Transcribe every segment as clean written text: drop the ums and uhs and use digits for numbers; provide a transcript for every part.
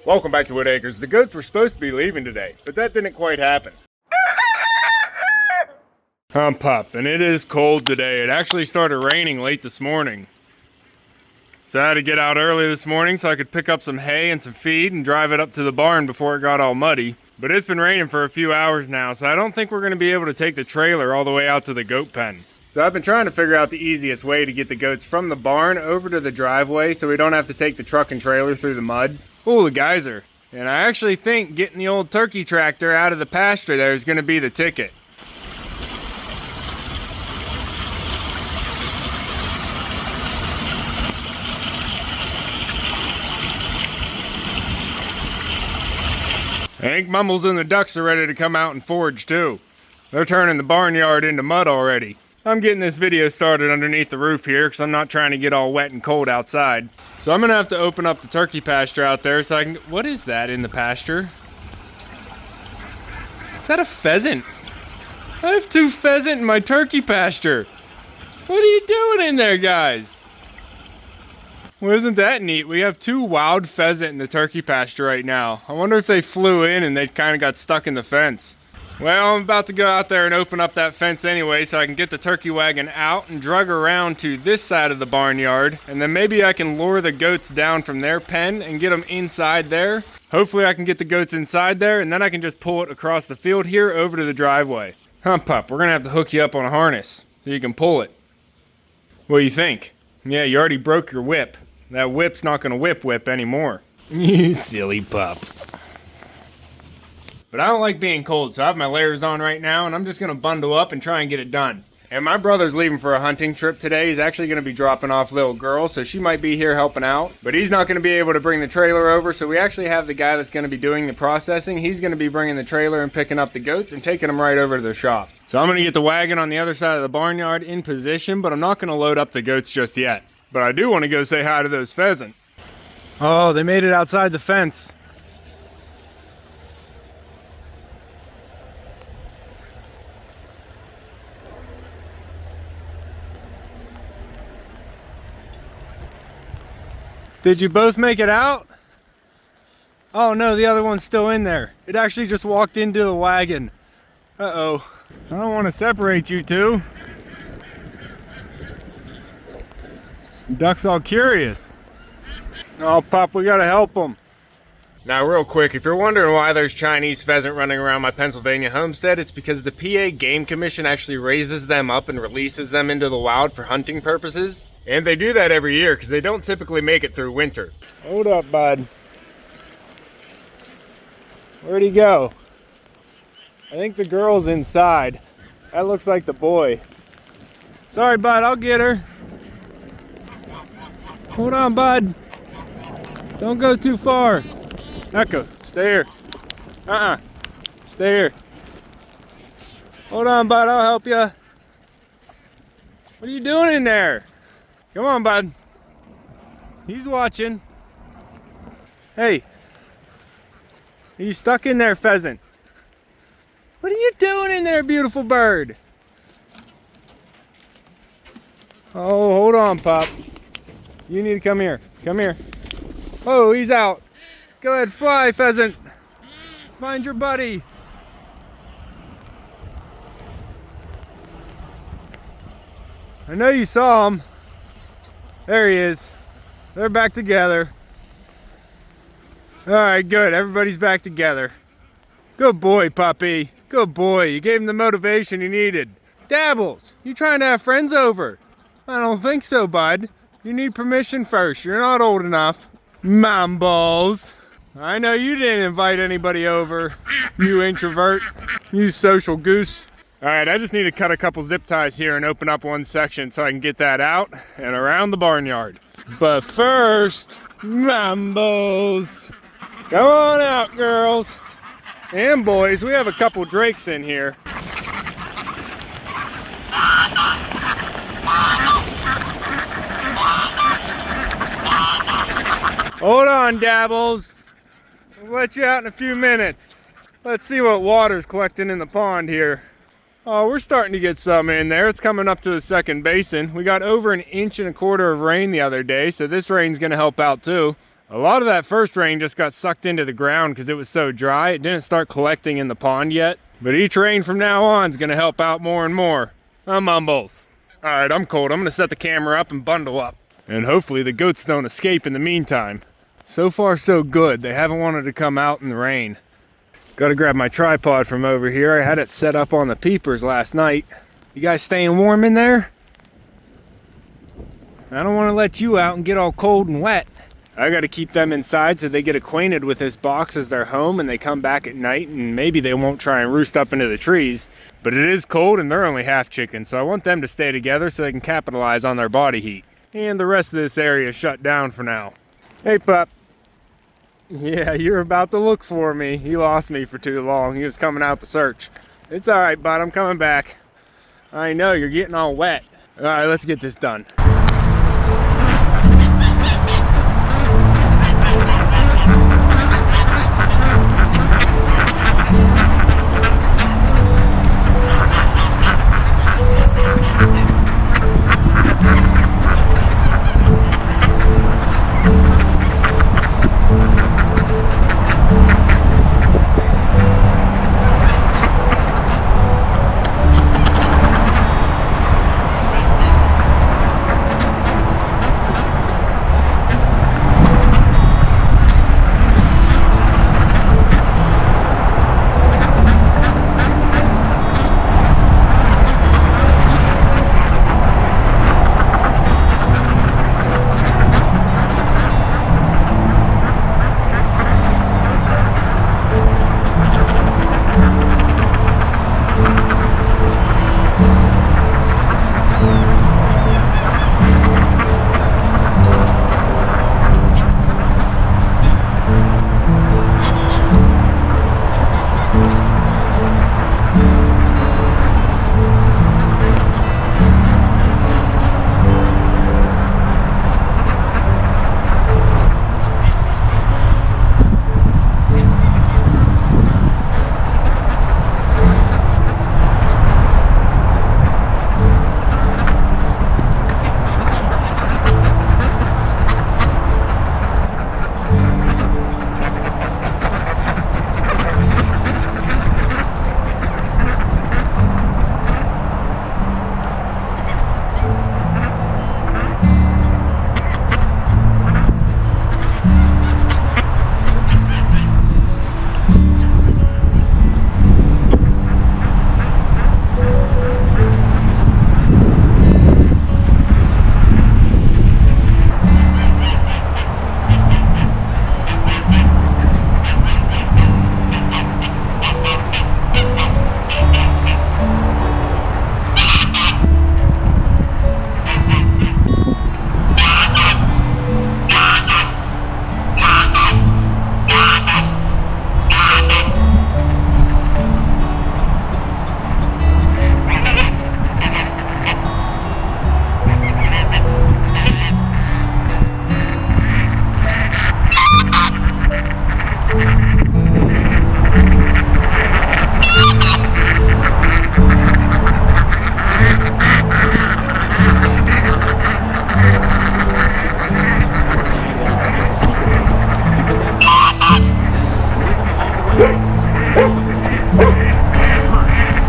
Welcome back to Whitt Acres. The goats were supposed to be leaving today, but that didn't quite happen. I'm Pup, and it is cold today. It actually started raining late this morning. So I had to get out early this morning so I could pick up some hay and some feed and drive it up to the barn before it got all muddy. But it's been raining for a few hours now, so I don't think we're going to be able to take the trailer all the way out to the goat pen. So I've been trying to figure out the easiest way to get the goats from the barn over to the driveway so we don't have to take the truck and trailer through the mud. Oh, the geyser. And I actually think getting the old turkey tractor out of the pasture there is going to be the ticket. I think Mumbles and the ducks are ready to come out and forage too. They're turning the barnyard into mud already. I'm getting this video started underneath the roof here because I'm not trying to get all wet and cold outside. So I'm gonna have to open up the turkey pasture out there so I can... What is that in the pasture? Is that a pheasant? I have 2 pheasant in my turkey pasture. What are you doing in there, guys? Well, isn't that neat? We have 2 wild pheasant in the turkey pasture right now. I wonder if they flew in and they kind of got stuck in the fence. Well, I'm about to go out there and open up that fence anyway so I can get the turkey wagon out and drug around to this side of the barnyard. And then maybe I can lure the goats down from their pen and get them inside there. Hopefully I can get the goats inside there and then I can just pull it across the field here over to the driveway. Pup, we're gonna have to hook you up on a harness so you can pull it. What do you think? Yeah, you already broke your whip. That whip's not gonna whip anymore. You silly pup. But I don't like being cold, so I have my layers on right now, and I'm just gonna bundle up and try and get it done. And my brother's leaving for a hunting trip today. He's actually gonna be dropping off little girl, so she might be here helping out. But he's not gonna be able to bring the trailer over, so we actually have the guy that's gonna be doing the processing. He's gonna be bringing the trailer and picking up the goats and taking them right over to the shop. So I'm gonna get the wagon on the other side of the barnyard in position, but I'm not gonna load up the goats just yet. But I do wanna go say hi to those pheasant. Oh, they made it outside the fence. Did you both make it out? Oh no, the other one's still in there. It actually just walked into the wagon. Uh-oh. I don't want to separate you two. Duck's all curious. Oh, Pop, we gotta help them. Now, real quick, if you're wondering why there's Chinese pheasant running around my Pennsylvania homestead, it's because the PA Game Commission actually raises them up and releases them into the wild for hunting purposes. And they do that every year because they don't typically make it through winter. Hold up, bud. Where'd he go? I think the girl's inside. That looks like the boy. Sorry, bud, I'll get her. Hold on, bud. Don't go too far. Echo, stay here. Stay here. Hold on, bud, I'll help you. What are you doing in there? Come on, bud. He's watching. Hey. Are you stuck in there, pheasant? What are you doing in there, beautiful bird? Oh, hold on, Pop. You need to come here. Come here. Oh, he's out. Go ahead, fly, pheasant. Find your buddy. I know you saw him. There he is. They're back together. All right, good. Everybody's back together. Good boy, puppy. Good boy. You gave him the motivation he needed. Dabbles, you trying to have friends over? I don't think so, bud. You need permission first. You're not old enough. Mumbles. I know you didn't invite anybody over, you introvert. You social goose. All right, I just need to cut a couple zip ties here and open up one section so I can get that out and around the barnyard. But first, Mumbles. Come on out, girls. And boys, we have a couple drakes in here. Hold on, Dabbles. We'll let you out in a few minutes. Let's see what water's collecting in the pond here. Oh, we're starting to get some in there. It's coming up to the second basin. We got over 1.25 inches of rain the other day, so this rain's gonna help out too. A lot of that first rain just got sucked into the ground because it was so dry. It didn't start collecting in the pond yet. But each rain from now on is going to help out more and more. Mumbles. Alright, I'm cold. I'm going to set the camera up and bundle up. And hopefully the goats don't escape in the meantime. So far so good. They haven't wanted to come out in the rain. Gotta grab my tripod from over here. I had it set up on the peepers last night. You guys staying warm in there? I don't want to let you out and get all cold and wet. I gotta keep them inside so they get acquainted with this box as their home and they come back at night and maybe they won't try and roost up into the trees. But it is cold and they're only half chickens, so I want them to stay together so they can capitalize on their body heat. And the rest of this area is shut down for now. Hey pup. Yeah, you're about to look for me. He lost me for too long. He was coming out to search. It's alright, bud, I'm coming back. I know, you're getting all wet. Alright, let's get this done.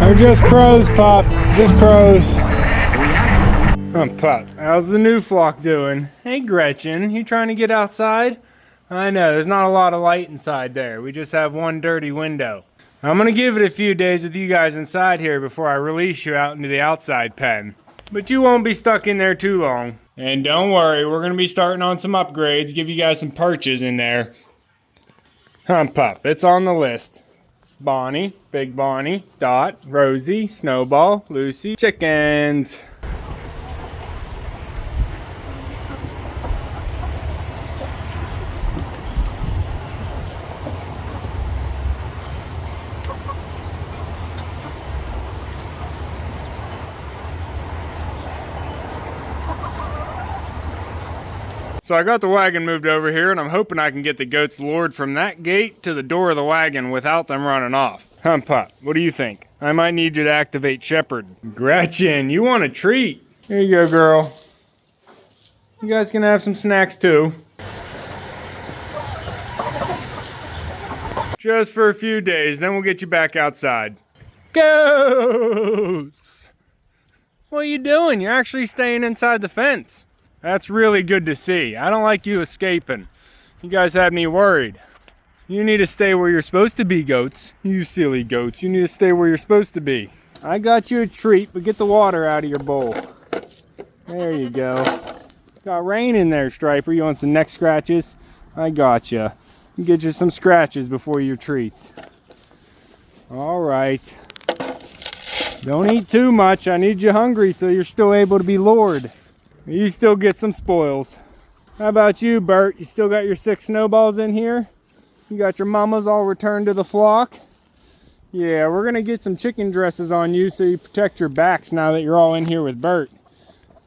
They're just crows, Pop. Just crows. Pop, how's the new flock doing? Hey, Gretchen, you trying to get outside? I know, there's not a lot of light inside there. We just have one dirty window. I'm gonna give it a few days with you guys inside here before I release you out into the outside pen. But you won't be stuck in there too long. And don't worry, we're gonna be starting on some upgrades, give you guys some perches in there. Pup, it's on the list. Bonnie, Big Bonnie, Dot, Rosie, Snowball, Lucy, chickens. So I got the wagon moved over here and I'm hoping I can get the goats lured from that gate to the door of the wagon without them running off. Pup, what do you think? I might need you to activate Shepherd. Gretchen, you want a treat? Here you go, girl. You guys can have some snacks too. Just for a few days, then we'll get you back outside. Goats! What are you doing? You're actually staying inside the fence. That's really good to see. I don't like you escaping. You guys have me worried. You need to stay where you're supposed to be, goats. You silly goats. You need to stay where you're supposed to be. I got you a treat, but get the water out of your bowl. There you go. Got rain in there, Striper. You want some neck scratches? I got you. Get you some scratches before your treats. All right. Don't eat too much. I need you hungry so you're still able to be lured. You still get some spoils. How about you, Bert? You still got your 6 snowballs in here? You got your mamas all returned to the flock? Yeah, we're gonna get some chicken dresses on you so you protect your backs now that you're all in here with Bert.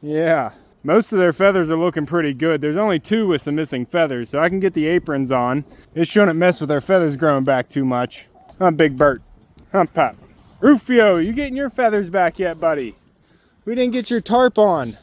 Yeah, most of their feathers are looking pretty good. There's only 2 with some missing feathers, so I can get the aprons on. It shouldn't mess with their feathers growing back too much. Huh, Big Bert? Huh, Pop? Rufio, you getting your feathers back yet, buddy? We didn't get your tarp on.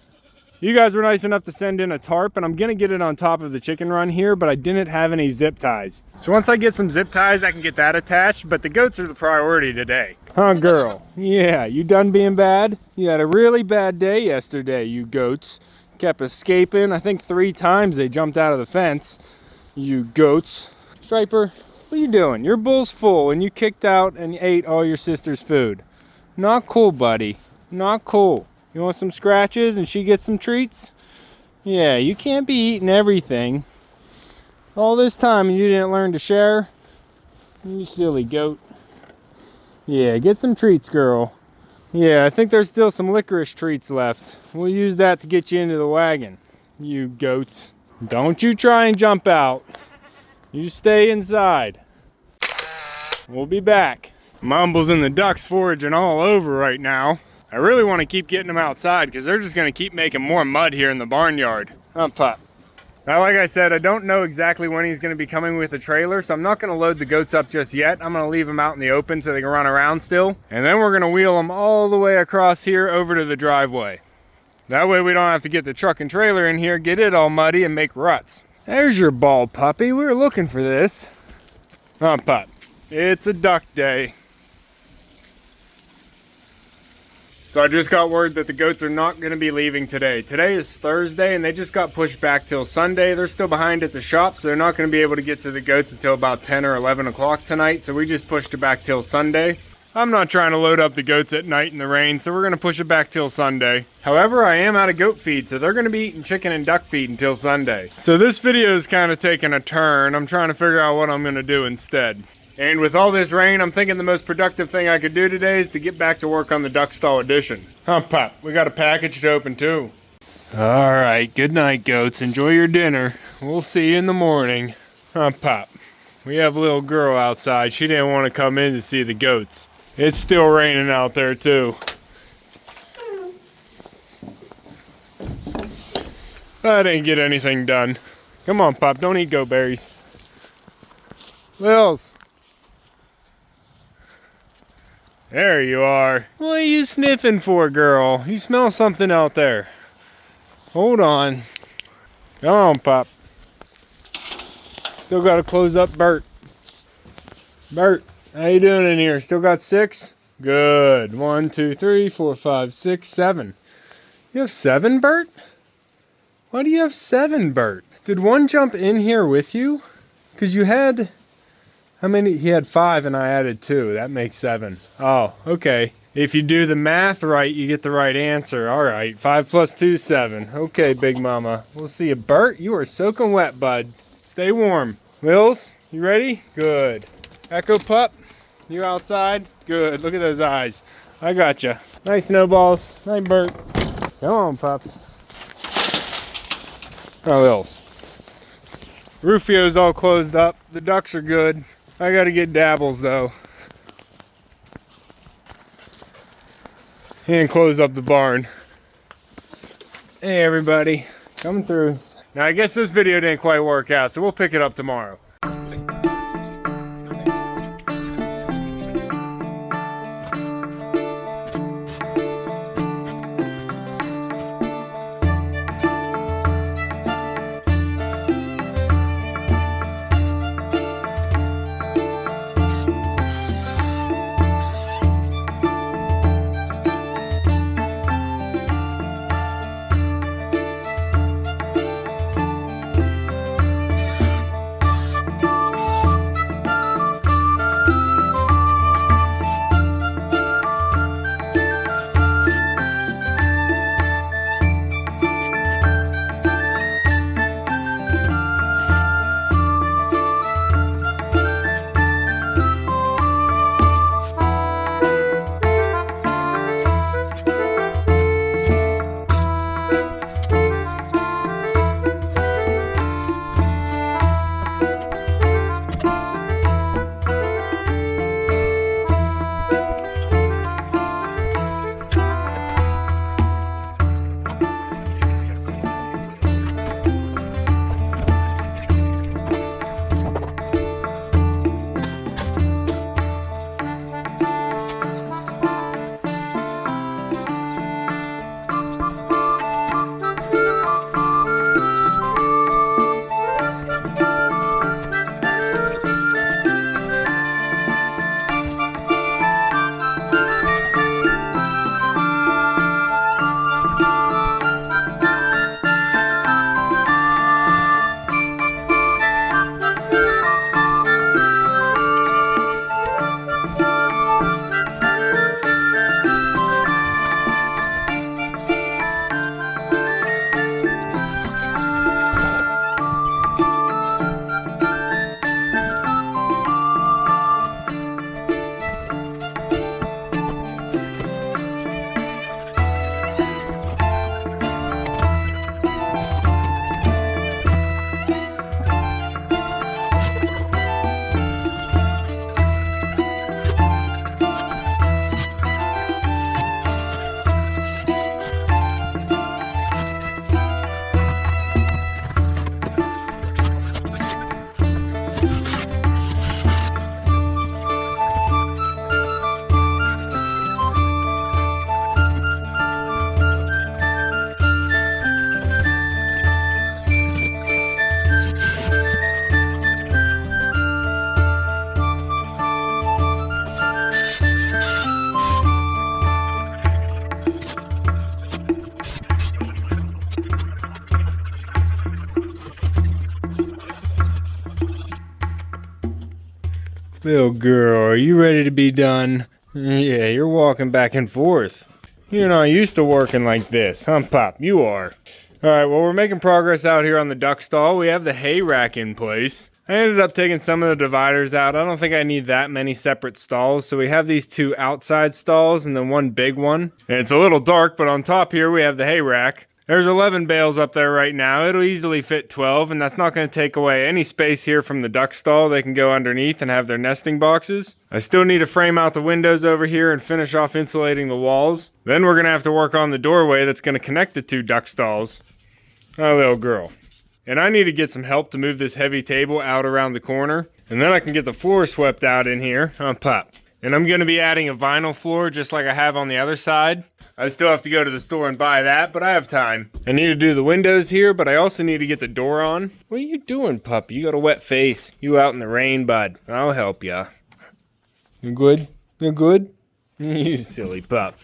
You guys were nice enough to send in a tarp, and I'm gonna get it on top of the chicken run here, but I didn't have any zip ties. So once I get some zip ties, I can get that attached, but the goats are the priority today. Huh, girl? Yeah, you done being bad? You had a really bad day yesterday, you goats. Kept escaping. I think 3 times they jumped out of the fence. You goats. Striper, what are you doing? Your bowl's full, and you kicked out and ate all your sister's food. Not cool, buddy. Not cool. You want some scratches and she gets some treats? Yeah, you can't be eating everything. All this time and you didn't learn to share? You silly goat. Yeah, get some treats, girl. Yeah, I think there's still some licorice treats left. We'll use that to get you into the wagon. You goats. Don't you try and jump out. You stay inside. We'll be back. Mumbles and the ducks foraging all over right now. I really want to keep getting them outside because they're just going to keep making more mud here in the barnyard. Huh, Pop? Now, like I said, I don't know exactly when he's going to be coming with a trailer, so I'm not going to load the goats up just yet. I'm going to leave them out in the open so they can run around still. And then we're going to wheel them all the way across here over to the driveway. That way we don't have to get the truck and trailer in here, get it all muddy, and make ruts. There's your bald puppy. We were looking for this. Huh, Pop? It's a duck day. So I just got word that the goats are not going to be leaving today. Today is Thursday and they just got pushed back till Sunday. They're still behind at the shop, so they're not going to be able to get to the goats until about 10 or 11 o'clock tonight. So we just pushed it back till Sunday. I'm not trying to load up the goats at night in the rain, so we're going to push it back till Sunday. However, I am out of goat feed, so they're going to be eating chicken and duck feed until Sunday. So this video is kind of taking a turn. I'm trying to figure out what I'm going to do instead. And with all this rain, I'm thinking the most productive thing I could do today is to get back to work on the duck stall addition. Huh, Pop? We got a package to open too. All right, good night, goats. Enjoy your dinner. We'll see you in the morning. Huh, Pop? We have a little girl outside. She didn't want to come in to see the goats. It's still raining out there too. I didn't get anything done. Come on, Pop. Don't eat goat berries. Lils. There you are. What are you sniffing for, girl? You smell something out there. Hold on. Come on, Pop. Still got to close up Bert. Bert, how you doing in here? Still got 6? Good. 1, 2, 3, 4, 5, 6, 7. You have 7, Bert? Why do you have 7, Bert? Did one jump in here with you? Because you had... How many? He had 5 and I added 2. That makes 7. Oh, okay. If you do the math right, you get the right answer. All right, 5 plus 2 is 7. Okay, Big Mama. We'll see you. Bert, you are soaking wet, bud. Stay warm. Lils, you ready? Good. Echo Pup, you outside? Good. Look at those eyes. I got you. Nice snowballs. Night, Bert. Come on, pups. Oh, Lils. Rufio's all closed up. The ducks are good. I gotta get Dabbles though. And close up the barn. Hey everybody, coming through. Now I guess this video didn't quite work out, so we'll pick it up tomorrow. Little girl, are you ready to be done? Yeah, you're walking back and forth. You're not used to working like this, huh, Pop? You are. Alright, well, we're making progress out here on the duck stall. We have the hay rack in place. I ended up taking some of the dividers out. I don't think I need that many separate stalls, so we have these 2 outside stalls and then 1 big one. And it's a little dark, but on top here we have the hay rack. There's 11 bales up there right now. It'll easily fit 12, and that's not going to take away any space here from the duck stall. They can go underneath and have their nesting boxes. I still need to frame out the windows over here and finish off insulating the walls. Then we're going to have to work on the doorway that's going to connect the 2 duck stalls. Oh, little girl. And I need to get some help to move this heavy table out around the corner. And then I can get the floor swept out in here. Oh, Pop. And I'm going to be adding a vinyl floor just like I have on the other side. I still have to go to the store and buy that, but I have time. I need to do the windows here, but I also need to get the door on. What are you doing, pup? You got a wet face. You out in the rain, bud. I'll help ya. You good? You good? You silly pup.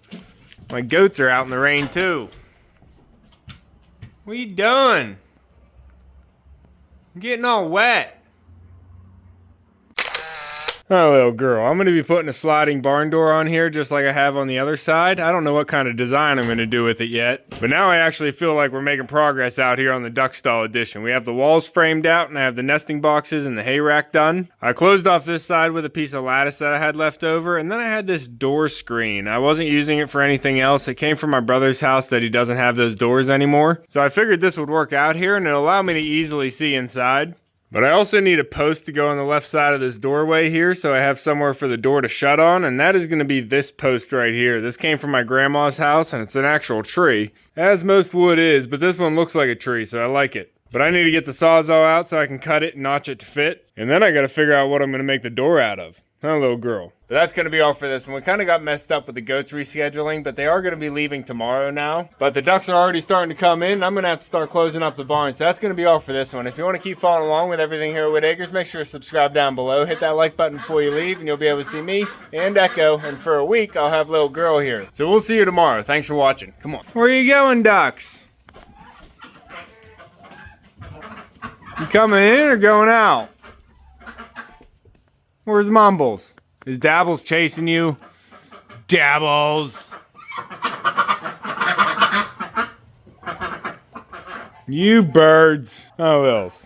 My goats are out in the rain too. What are you doing? I'm getting all wet. Oh, little girl, I'm going to be putting a sliding barn door on here just like I have on the other side. I don't know what kind of design I'm going to do with it yet. But now I actually feel like we're making progress out here on the duck stall edition. We have the walls framed out and I have the nesting boxes and the hay rack done. I closed off this side with a piece of lattice that I had left over. And then I had this door screen. I wasn't using it for anything else. It came from my brother's house that he doesn't have those doors anymore. So I figured this would work out here and it'll allow me to easily see inside. But I also need a post to go on the left side of this doorway here so I have somewhere for the door to shut on, and that is going to be this post right here. This came from my grandma's house and it's an actual tree, as most wood is, but this one looks like a tree, so I like it. But I need to get the Sawzall out so I can cut it and notch it to fit, and then I got to figure out what I'm going to make the door out of. Huh, little girl. But that's going to be all for this one. We kind of got messed up with the goats rescheduling, but they are going to be leaving tomorrow now. But the ducks are already starting to come in. I'm going to have to start closing up the barn. So that's going to be all for this one. If you want to keep following along with everything here at Whitt Acres, make sure to subscribe down below. Hit that like button before you leave, and you'll be able to see me and Echo. And for a week, I'll have little girl here. So we'll see you tomorrow. Thanks for watching. Come on. Where are you going, ducks? You coming in or going out? Where's Mumbles? Is Dabbles chasing you? Dabbles! You birds! Oh, else.